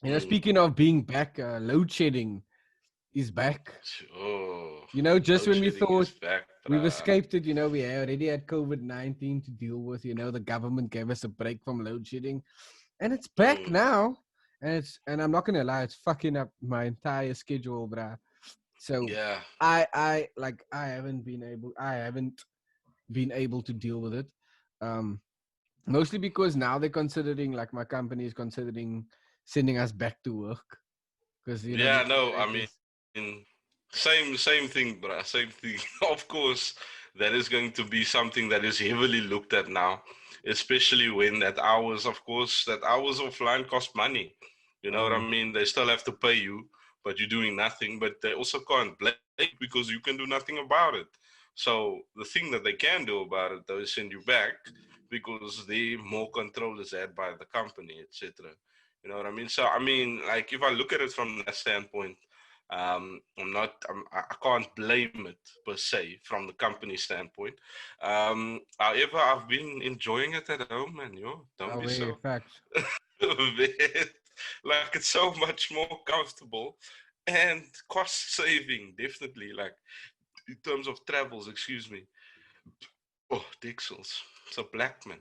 Mm. Speaking of being back, load shedding is back. Oh, Just load when we shedding is thought back, we've bruh. escaped it, we already had COVID-19 to deal with. The government gave us a break from load shedding, and it's back Mm. now. And I'm not gonna lie, it's fucking up my entire schedule, bruh. So Yeah. I haven't been able to deal with it. Um, Mostly because now they're considering, like, my company is considering sending us back to work because Yeah, the way no, I it is. mean, same thing, bruh. Same thing. Of course, that is going to be something that is heavily looked at now, especially when that hours offline cost money. You know Oh what I yeah. mean? They still have to pay you, but you're doing nothing. But they also can't blame you because you can do nothing about it. So the thing that they can do about it, though, is send you back because the more control is had by the company, etc. You know what I mean? So I mean, like if I look at it from that standpoint, I can't blame it per se from the company standpoint. However, I've been enjoying it at home, and don't Oh be yeah, so facts. bad. Like it's so much more comfortable and cost saving, definitely. Like in terms of travels, excuse me. Oh, Dixels. It's a black man,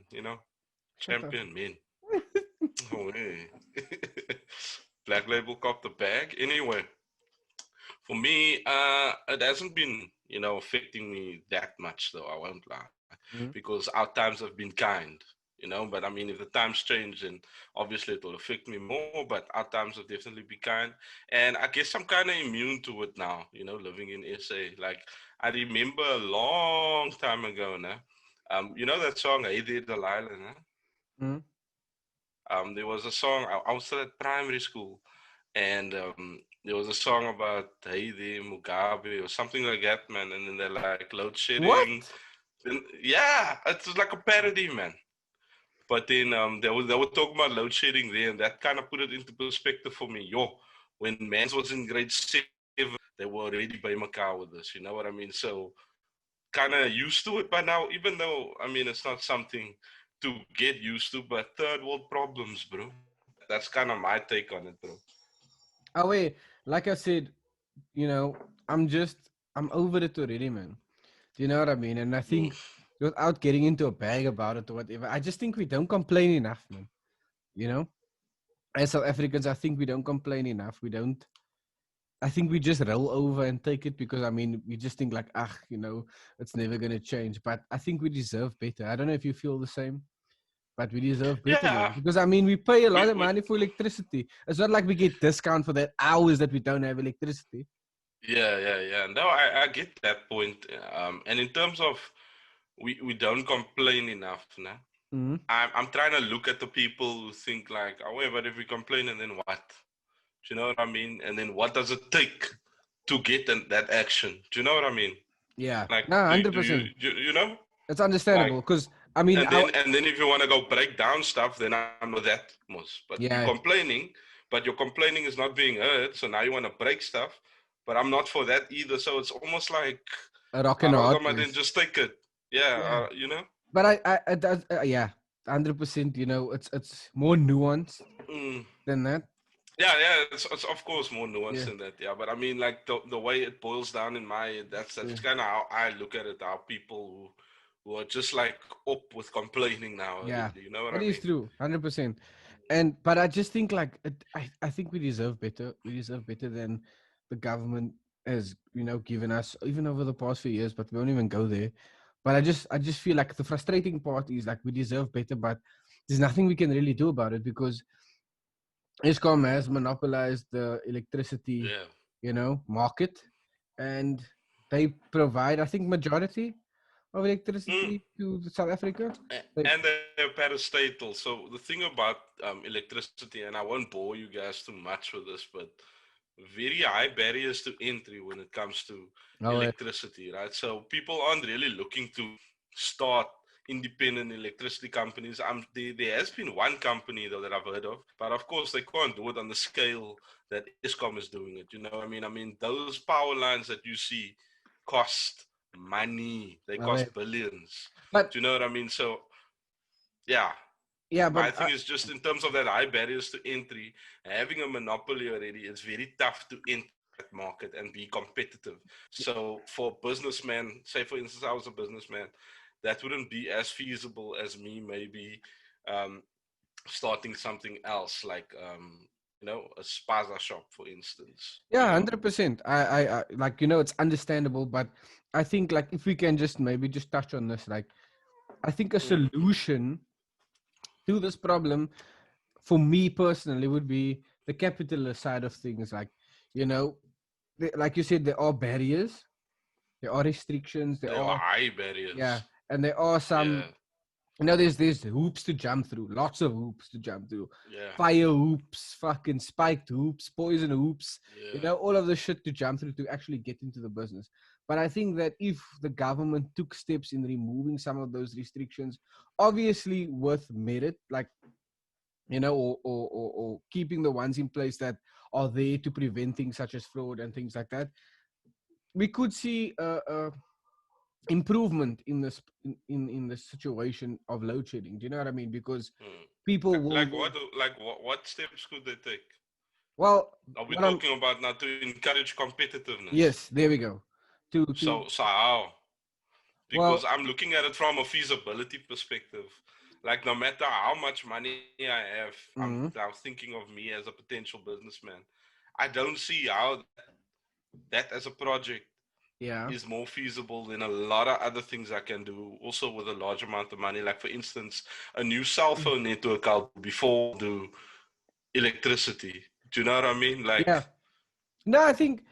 Shut up. champion man. Oh, hey. Black Label cop the bag. Anyway, for me, it hasn't been, affecting me that much, though, I won't lie. Mm. Because our times have been kind. But I mean, if the times change, then obviously it will affect me more, but our times have definitely been kind. And I guess I'm kind of immune to it now, living in SA. Like, I remember a long time ago now. You know that song, Hey There, Delilah, nah? Mm. There was a song, I was still at primary school, and there was a song about Hey there, Mugabe, or something like that, man. And then they're like load shedding. What? Then, yeah, it was like a parody, man. But then they were talking about load shedding there, and that kind of put it into perspective for me. Yo, when Mans was in grade 7, they were already by Macau with this. You know what I mean? So kind of used to it by now, even though, I mean, it's not something to get used to, but third world problems, bro. That's kind of my take on it, bro. Oh wait, like I said, you know, I'm over it already, man. Do you know what I mean? And I Mm. think without getting into a bag about it or whatever, I just think we don't complain enough, man. You know, as South Africans, I think we don't complain enough. We don't. I think we just roll over and take it because I mean we just think like, ah, it's never gonna change. But I think we deserve better. I don't know if you feel the same, but we deserve better, man. Yeah, Because I mean we pay a lot of we money for electricity. It's not like we get discount for that hours that we don't have electricity. yeah. No, I get that point. And in terms of we don't complain enough, nah? Mm-hmm. I'm trying to look at the people who think like, oh, yeah, but if we complain, and then what? Do you know what I mean? And then what does it take to get that action? Do you know what I mean? Yeah, Like, no, do 100%. you know? It's Like, understandable because I mean, and then if you want to go break down stuff, then I'm not that most. But you're yeah, complaining, but your complaining is not being heard. So now you want to break stuff, but I'm not for that either. So it's almost like a rock I and a rather hard my then place. just take it. Yeah, Yeah, you know. but I does, yeah, 100%. It's more nuanced Mm. than that. Yeah. It's of course more nuanced Yeah, than that. Yeah, but I mean, like the way it boils down in my head, that's yeah. kind of how I look at it. How people who are just like up with complaining now already. Yeah, You know what I it is mean? true, 100%. And but I just think like I think we deserve better. We deserve better than the government has given us even over the past few years. But we won't even go there. But I just feel like the frustrating part is like we deserve better, but there's nothing we can really do about it because Eskom has monopolized the electricity, Yeah. market, and they provide, I think, majority of Mm. electricity to South Africa. Like, And they're parastatal. So the thing about electricity, and I won't bore you guys too much with this, but very high barriers to entry when it comes to oh, electricity, right? So people aren't really looking to start independent electricity companies. There has been one company though that I've heard of, but of course they can't do it on the scale that Eskom is doing it. You know what I mean? I mean those power lines that you see cost money. They oh, cost billions. but Do you know what I mean? So yeah. Yeah, My but thing is just in terms of that high barriers to entry, having a monopoly already, it's very tough to enter that market and be competitive. So for businessmen, say for instance, I was a businessman, that wouldn't be as feasible as me maybe um, starting something else like a spaza shop, for instance. yeah, 100%. I like, it's understandable, but I think like if we can just maybe just touch on this, like I think a Mm, solution to this problem for me personally would be the capitalist side of things. Like, you know, like you said, there are barriers, there are restrictions, there there are are, high yeah, barriers. and there are Yeah, some, there's hoops to jump through, lots of hoops to jump through, yeah, fire hoops, fucking spiked hoops, poison hoops, yeah. all of the shit to jump through to actually get into the business. But I think that if the government took steps in removing some of those restrictions, obviously with merit, like, or keeping the ones in place that are there to prevent things such as fraud and things like that, we could see a improvement in this in the situation of load shedding. Do you know what I mean? Because Mm. people will Like then, what steps could they take? well, Are we what I'm talking about now to encourage competitiveness? yes, there we go. To So how? Because well, I'm looking at it from a feasibility perspective. Like no matter how much money I have, I'm mhm, now thinking of me as a potential businessman. I don't see how that as a project yeah, is more feasible than a lot of other things I can do also with a large amount of money. Like for instance, a new cell phone network I'll do before I'll do electricity. Do you know what I mean? yeah. Like No, I think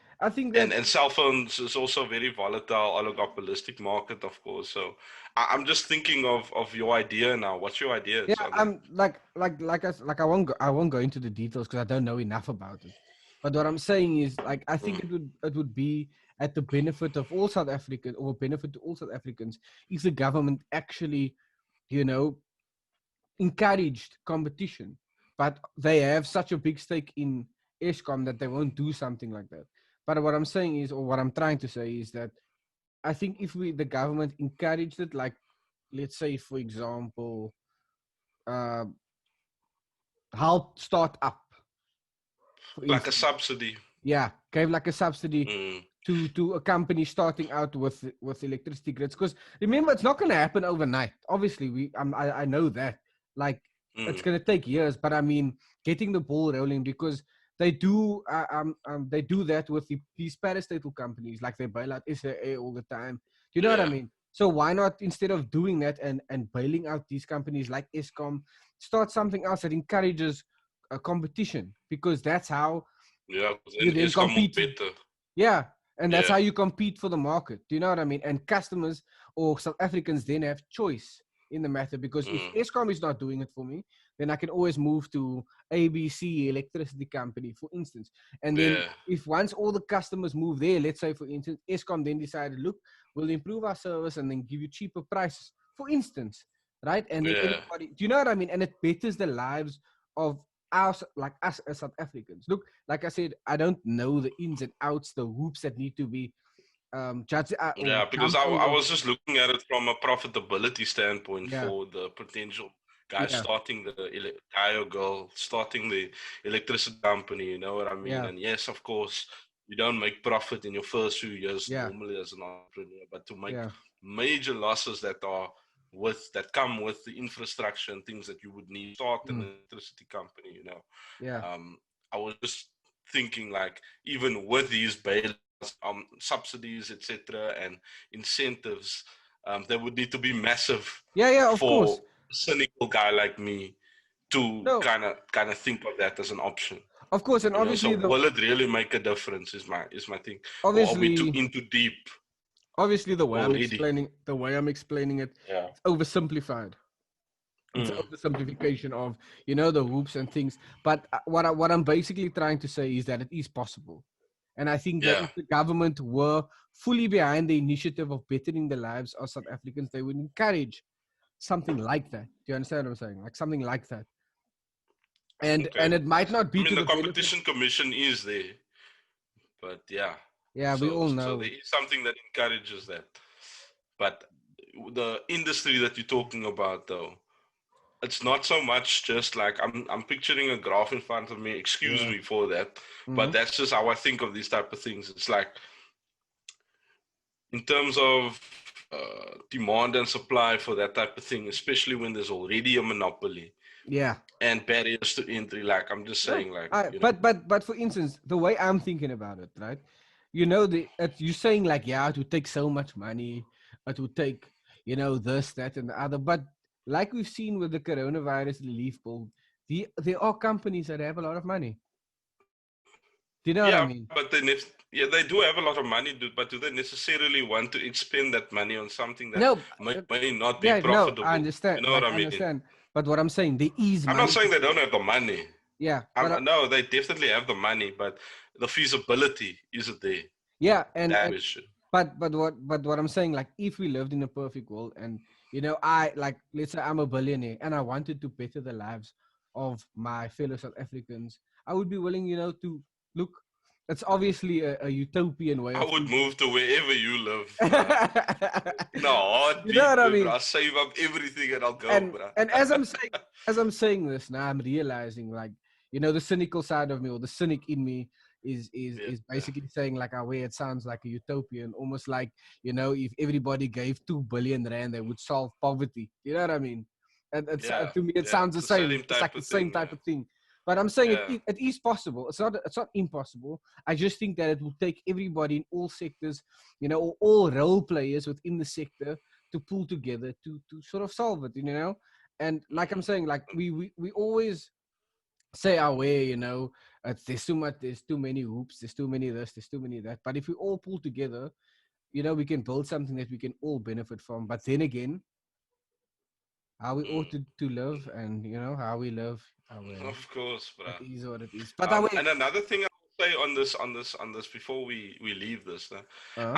that, and cell phones is also a very volatile oligopolistic market, of course. So I'm just thinking of your idea now. What's your yeah, ideas on that? I'm I won't go into the details because I don't know enough about it. But what I'm saying is, like, I think Mm, it would be at the benefit of all South Africans, or benefit to all South Africans, if the government actually, you know, encouraged competition. But they have such a big stake in Eskom that they won't do something like that. But what I'm saying is, or what I'm trying to say is that I think if the government encouraged it, like, let's say for example, uh, help start up, for like a instance. subsidy. Yeah, gave like a subsidy Mm, to a company starting out with electricity grids. Because remember, it's not going to happen overnight. Obviously, I know that. Like, it's mm, going to take years, but I mean, getting the ball rolling, because they do that with these parastatal companies, like they bail out SAA all the time. Do you know what I yeah, mean? So why not, instead of doing that and bailing out these companies like Eskom, start something else that encourages a competition, because that's how yeah. you And then Eskom will compete. better. Yeah, and that's Yeah, how you compete for the market. Do you know what I mean? And customers or South Africans then have choice in the matter, because if mm, Eskom is not doing it for me, then I can always move to ABC electricity company, for instance. And then yeah, if once all the customers move there, let's say for instance, Eskom then decided, look, we'll improve our service and then give you cheaper prices, for instance, right? And then yeah, everybody, do you know what I mean? And it betters the lives of us as South Africans. Look, like I said, I don't know the ins and outs, the hoops that need to be judged or yeah. Because jumped I over. was just looking at it from a profitability standpoint Yeah, for the potential guy yeah, starting guy or girl starting the electricity company. You know what I mean? yeah, And yes, of course, you don't make profit in your first few years yeah, normally as an entrepreneur, but to make yeah, major losses that come with the infrastructure and things that you would need to start an mm, electricity company. yeah, Um, I was just thinking like even with these bailouts, subsidies, etc., and incentives, they would need to be massive yeah, yeah. Of for course, a cynical guy like me to no, kind of think of that as an option. of course, and So obviously will it really make a difference? Is my thing, or are we too obviously, into deep obviously, already? the way I'm explaining it, Yeah. it's oversimplified. It's an Mm, oversimplification of the hoops and things. But what I'm basically trying to say is that it is possible. And I think that yeah. if the government were fully behind the initiative of bettering the lives of South Africans, they would encourage something like that. Do you understand what I'm saying? Like something like that. And Okay. it might not I be mean, to the the benefit. competition commission is there, but yeah. Yeah, we So all so know. there is something that encourages that. But the industry that you're talking about, though, it's not so much just like I'm picturing a graph in front of me. Excuse Yeah. me for that, Mm-hmm. but that's just how I think of these type of things. It's like in terms of demand and supply for that type of thing, especially when there's already a monopoly Yeah. and barriers to entry. Like I'm just No, saying, like but for instance, the way I'm thinking about it, right? You're saying like, yeah, it would take so much money, it would take, this, that, and the other. But like we've seen with the coronavirus relief bill, there are companies that have a lot of money. Do you know what I yeah, mean? but yeah, they do have a lot of money, but do they necessarily want to expend that money on something that No, may not be yeah, no, I profitable? understand. You know what Like I I mean? understand. But what I'm saying, there is I'm not money. saying they don't have the money. Yeah, but No, they definitely have the money, but the feasibility isn't there. yeah, and That question. but what I'm saying, like, if we lived in a perfect world, and I, like, let's say I'm a billionaire and I wanted to better the lives of my fellow South Africans, I would be willing, to look. It's obviously a utopian way I of would thinking. move to wherever you live, bruh. In a You know heartbeat, what I bro. mean? I'll save up everything and I'll go, bruh. And as I'm saying this now, I'm realizing, like, the cynical side of me, or the cynic in me, is is Yeah, is basically saying, like, where it sounds like a utopian, almost like, if everybody gave 2 billion rand, they would solve poverty. You know what I mean? And yeah, to me, it yeah. sounds the It's the same. same It's like type the of same thing, type yeah. of thing. But I'm saying Yeah. it is possible. It's not impossible. I just think that it will take everybody in all sectors, or all role players within the sector, to pull together to sort of solve it. And like I'm saying, like, we always say our way, there's too much, there's too many hoops, there's too many this, there's too many that. But if we all pull together, we can build something that we can all benefit from. But then again, how we ought Mm. to live, and how we live, Of course, it bruh. is what it is. But our way, And another thing I'll say on this before we leave this, uh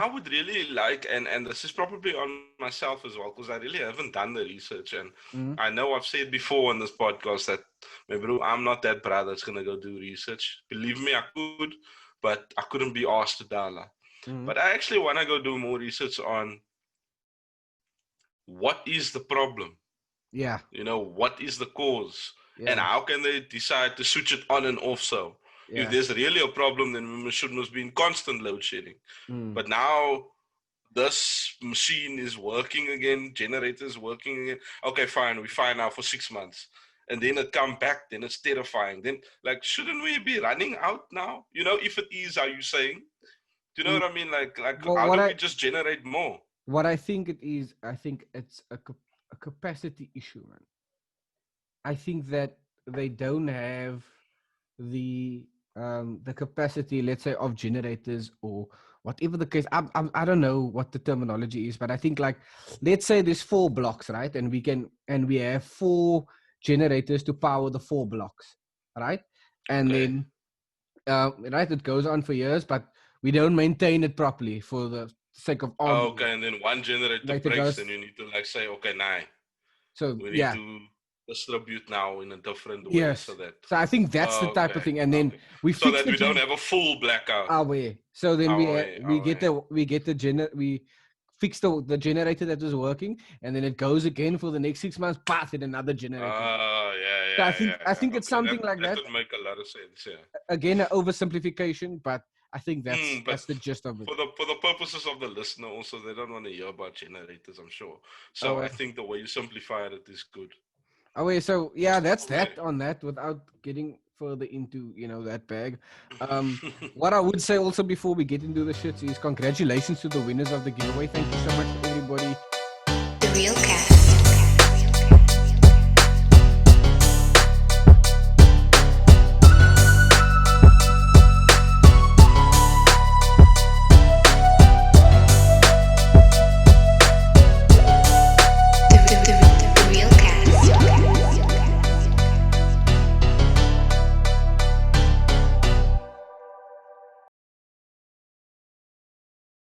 I would really like, and this is probably on myself as well, because I really haven't done the research, and mm, I know I've said before on this podcast that, my bro, I'm not that brat that's gonna go do research. Believe me, I could, but I couldn't be asked to dollar. mm, But I actually want to go do more research on what is the problem. yeah, What is the cause? And yeah, how can they decide to switch it on and off? So if yeah, there's really a problem, then we shouldn't be in constant load shedding. mm, But now this machine is working again, generators working again. Okay, fine, we fine now for 6 months. And then it come back, then it's terrifying. Then, like, shouldn't we be running out now? If it is, are you saying? Do you know mm. what I mean? Like Well, how do we just generate more? what I think it is, I think it's a capacity issue, man. I think that they don't have the capacity, let's say, of generators, or whatever the case. I don't know what the terminology is, but I think, like, let's say there's 4 blocks, right? And we have 4 generators to power the 4 blocks, right? And Okay. then right, it goes on for years, but we don't maintain it properly for the sake of argument. Okay, and then one generator Like, it breaks, then goes. you need to like say, okay, nah, So we need yeah, to distribute now in a different way so yes. that So I think that's the type of okay, thing, and then okay. we So fix that the we don't have a full blackout. our way. So then we Our ha- way, we our get way. we fix the generator that was working, and then it goes again for the next 6 months. Path in another generator. Yeah, So I yeah, think yeah, I yeah. think it's Okay, something that like that that. would make a lot of sense, yeah. Again, an oversimplification, but I think that's But the gist of it. for the purposes of the listener, also they don't want to hear about generators, I'm sure. Oh, So I think the way you simplify it is good. so yeah, that's Okay. that on that. Without getting further into that bag, what I would say also before we get into the shits is congratulations to the winners of the giveaway. Thank you so much for everybody